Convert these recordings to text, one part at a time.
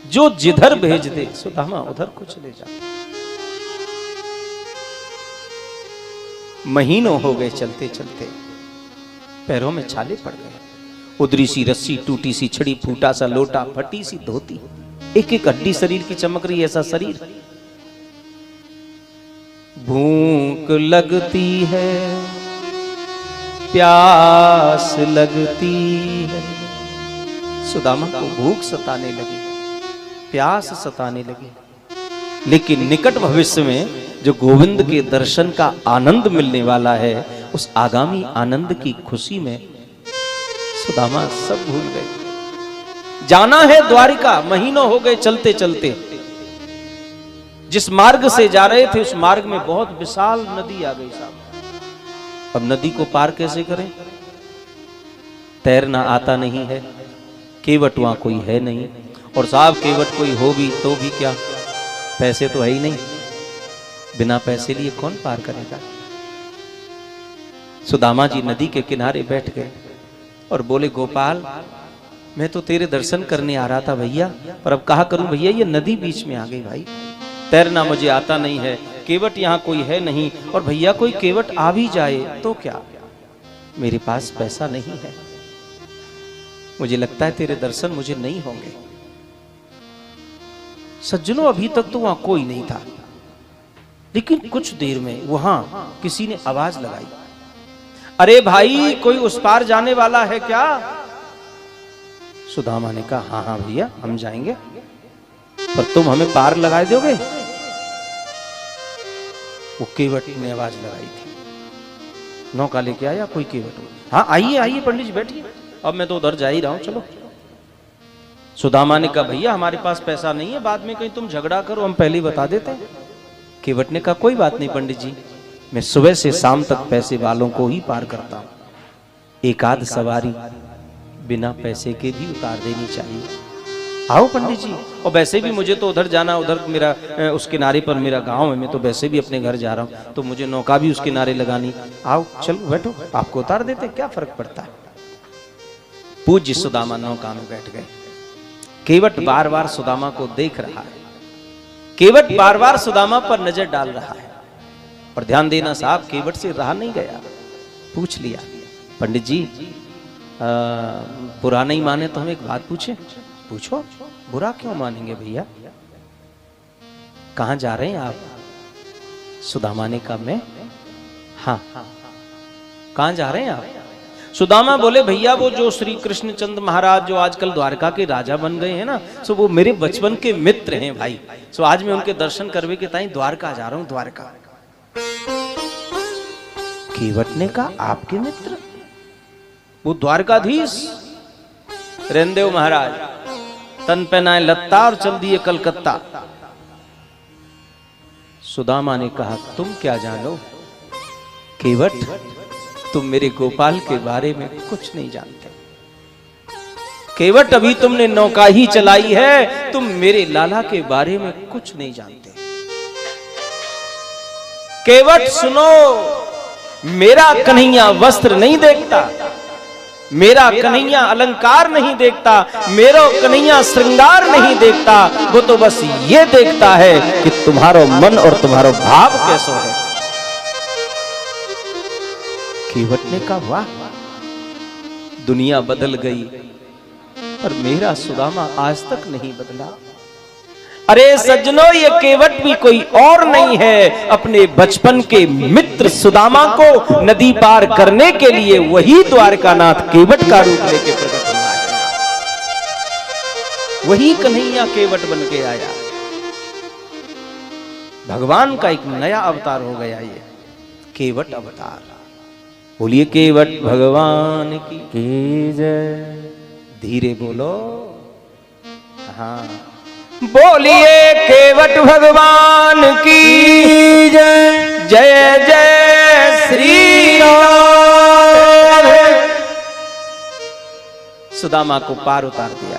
जो जिधर भेज दे सुदामा उधर को चले जा। महीनों हो गए चलते चलते, पैरों में छाले पड़ गए। उधरी सी रस्सी, टूटी सी छड़ी, फूटा सा लोटा, फटी सी धोती, एक एक हड्डी शरीर की चमक रही, ऐसा शरीर। भूख लगती है, प्यास लगती है। सुदामा को भूख सताने लगी, प्यास सताने लगी, लेकिन निकट भविष्य में जो गोविंद के दर्शन का आनंद मिलने वाला है, उस आगामी आनंद की खुशी में सुदामा सब भूल गए। जाना है द्वारिका, महीनों हो गए चलते चलते। जिस मार्ग से जा रहे थे उस मार्ग में बहुत विशाल नदी आ गई साहब। अब नदी को पार कैसे करें? तैरना आता नहीं है, केवट वहां कोई है नहीं, और साहब केवट कोई हो भी तो भी क्या, पैसे तो है ही नहीं, बिना पैसे लिए कौन पार करेगा। सुदामा जी नदी के किनारे बैठ गए और बोले, गोपाल मैं तो तेरे दर्शन करने आ रहा था भैया, पर अब कहा करूं भैया, ये नदी बीच में आ गई भाई, तैरना मुझे आता नहीं है, केवट यहाँ कोई है नहीं, और भैया कोई केवट आ भी जाए तो क्या, मेरे पास पैसा नहीं है, मुझे लगता है तेरे दर्शन मुझे नहीं होंगे। सज्जनों अभी तक तो वहां कोई नहीं था, लेकिन कुछ देर में वहां किसी ने आवाज लगाई, अरे भाई कोई उस पार जाने वाला है क्या? सुदामा ने कहा, हाँ हाँ भैया हम जाएंगे, पर तुम हमें पार लगा दोगे? वो केवट ने आवाज लगाई थी, नौका लेके आया कोई केवट, हाँ आइए आइए पंडित जी बैठिए, अब मैं तो उधर जा ही रहा हूं, चलो। सुदामा ने कहा, भैया हमारे पास पैसा नहीं है, बाद में कहीं तुम झगड़ा करो, हम पहले ही बता देते हैं। केवट ने कहा, कोई बात नहीं पंडित जी, मैं सुबह से शाम तक पैसे वालों को ही पार करता हूं, एक आध सवारी बिना पैसे के भी उतार देनी चाहिए। आओ पंडित जी, और वैसे भी मुझे तो उधर जाना, उधर मेरा उस किनारे पर मेरा गांव है, मैं तो वैसे भी अपने घर जा रहा हूं, तो मुझे नौका भी उस किनारे लगानी, आओ चलो बैठो, आपको उतार देते, क्या फर्क पड़ता है। पूज्य सुदामा नौका में बैठ गए। केवट बार बार सुदामा को देख रहा है, केवट बार बार सुदामा पर नजर डाल रहा है, और ध्यान देना साहब, केवट से रहा नहीं गया, पूछ लिया, पंडित जी बुरा नहीं माने तो हम एक बात पूछे? पूछो। बुरा क्यों मानेंगे भैया, कहां जा रहे हैं आप? सुदामा ने कहा, मैं, हाँ, कहां जा रहे हैं आप? सुदामा बोले, भैया वो जो श्री कृष्णचंद्र महाराज जो आजकल द्वारका के राजा बन गए हैं ना, सो वो मेरे बचपन के मित्र हैं भाई, सो आज मैं उनके दर्शन करने के ताई द्वारका जा रहा हूं, द्वारका। केवट ने कहा, आपके मित्र? वो द्वारकाधीश रेंदेव महाराज, तन पहनाए लत्ता और चल दिए कलकत्ता। सुदामा ने कहा, तुम क्या जानो केवट, तुम मेरे गोपाल के बारे में कुछ नहीं जानते। केवट अभी तुमने नौका ही चलाई है, तुम मेरे लाला के बारे में कुछ नहीं जानते। केवट सुनो, मेरा कन्हैया वस्त्र नहीं देखता, मेरा कन्हैया अलंकार नहीं देखता, मेरा कन्हैया श्रृंगार नहीं देखता, वो तो बस ये देखता है कि तुम्हारा मन और तुम्हारा भाव कैसा है। केवट ने कहा, वाह दुनिया बदल गई, पर मेरा सुदामा आज तक नहीं बदला। अरे सज्जनों, ये केवट भी कोई और नहीं है, अपने बचपन के मित्र सुदामा को नदी पार करने के लिए वही द्वारकानाथ केवट का रूप लेके प्रकट हुआ है। वही कन्हैया केवट बन के आया, भगवान का एक नया अवतार हो गया ये केवट अवतार। बोलिए केवट भगवान की जय। धीरे बोलो, हाँ बोलिए केवट भगवान की जय। जय जय श्री राम। सुदामा को पार उतार दिया,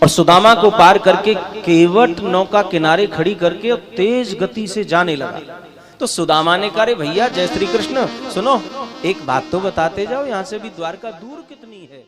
और सुदामा को पार करके केवट नौका किनारे खड़ी करके और तेज गति से जाने लगा। तो सुदामा ने कहा, भैया जय श्री कृष्ण, सुनो एक बात तो बताते जाओ, यहां से भी द्वारका दूर कितनी है?